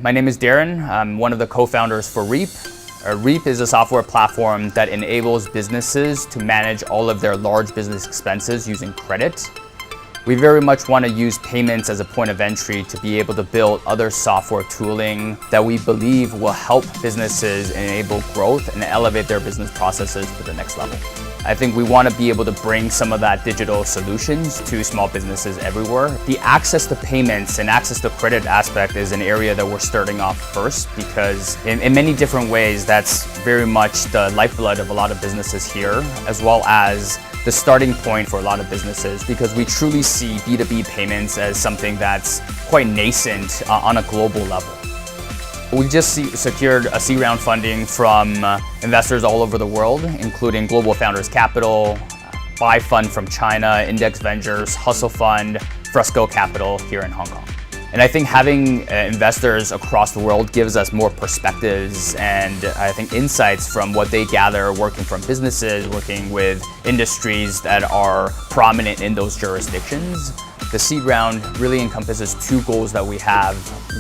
My name is Darren. I'm one of the co-founders for Reap. Reap is a software platform that enables businesses to manage all of their large business expenses using credit. We very much want to use payments as a point of entry to be able to build other software tooling that we believe will help businesses enable growth and elevate their business processes to the next level. I think we want to be able to bring some of that digital solutions to small businesses everywhere. The access to payments and access to credit aspect is an area that we're starting off first because in many different ways, that's very much the lifeblood of a lot of businesses here, as well as the starting point for a lot of businesses, because we truly see B2B payments as something that's quite nascent on a global level. We just secured a C round funding from investors all over the world, including Global Founders Capital, Buy Fund from China, Index Ventures, Hustle Fund, Fresco Capital here in Hong Kong. And I think having investors across the world gives us more perspectives and I think insights from what they gather working from businesses, working with industries that are prominent in those jurisdictions. The seed round really encompasses two goals that we have.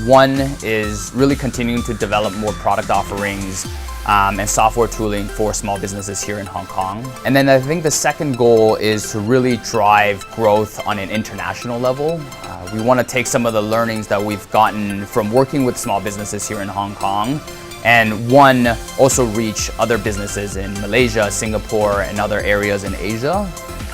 One is really continuing to develop more product offerings and software tooling for small businesses here in Hong Kong. And then I think the second goal is to really drive growth on an international level. We want to take some of the learnings that we've gotten from working with small businesses here in Hong Kong and also reach other businesses in Malaysia, Singapore, and other areas in Asia,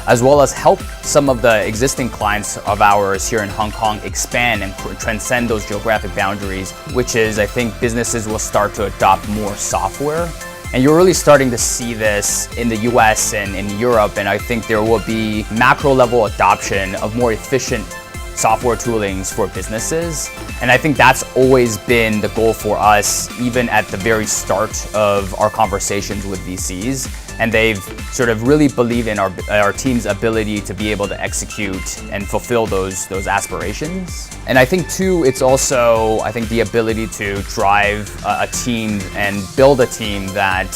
as well as help some of the existing clients of ours here in Hong Kong expand and transcend those geographic boundaries, which is, I think, businesses will start to adopt more software. And you're really starting to see this in the US and in Europe, and I think there will be macro level adoption of more efficient software toolings for businesses. And I think that's always been the goal for us, even at the very start of our conversations with VCs. And they've sort of really believed in our team's ability to be able to execute and fulfill those aspirations. And I think too, it's also, I think, the ability to drive a team and build a team that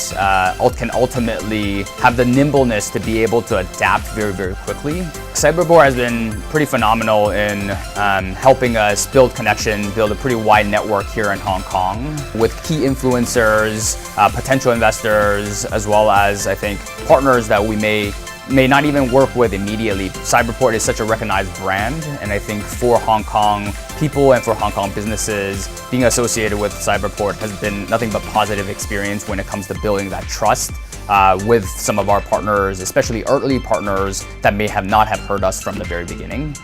can ultimately have the nimbleness to be able to adapt very, very quickly. Cyberboard has been pretty phenomenal in helping us build connection, build a pretty wide network here in Hong Kong with key influencers, potential investors, as well as, I think, partners that we may not even work with immediately. Cyberport is such a recognized brand, and I think for Hong Kong people and for Hong Kong businesses, being associated with Cyberport has been nothing but positive experience when it comes to building that trust with some of our partners, especially early partners that may not have heard us from the very beginning.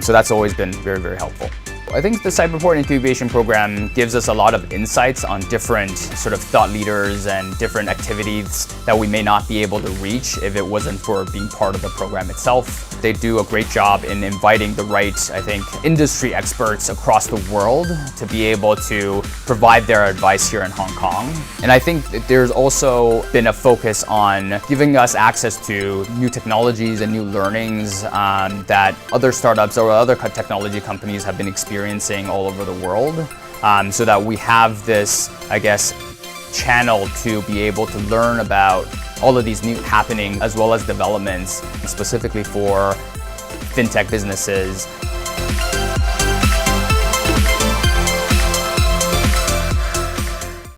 So that's always been very, very helpful. I think the Cyberport Incubation Program gives us a lot of insights on different sort of thought leaders and different activities that we may not be able to reach if it wasn't for being part of the program itself. They do a great job in inviting the right, I think, industry experts across the world to be able to provide their advice here in Hong Kong. And I think that there's also been a focus on giving us access to new technologies and new learnings that other startups or other technology companies have been experiencing all over the world, so that we have this, I guess, channel to be able to learn about all of these new happenings as well as developments specifically for fintech businesses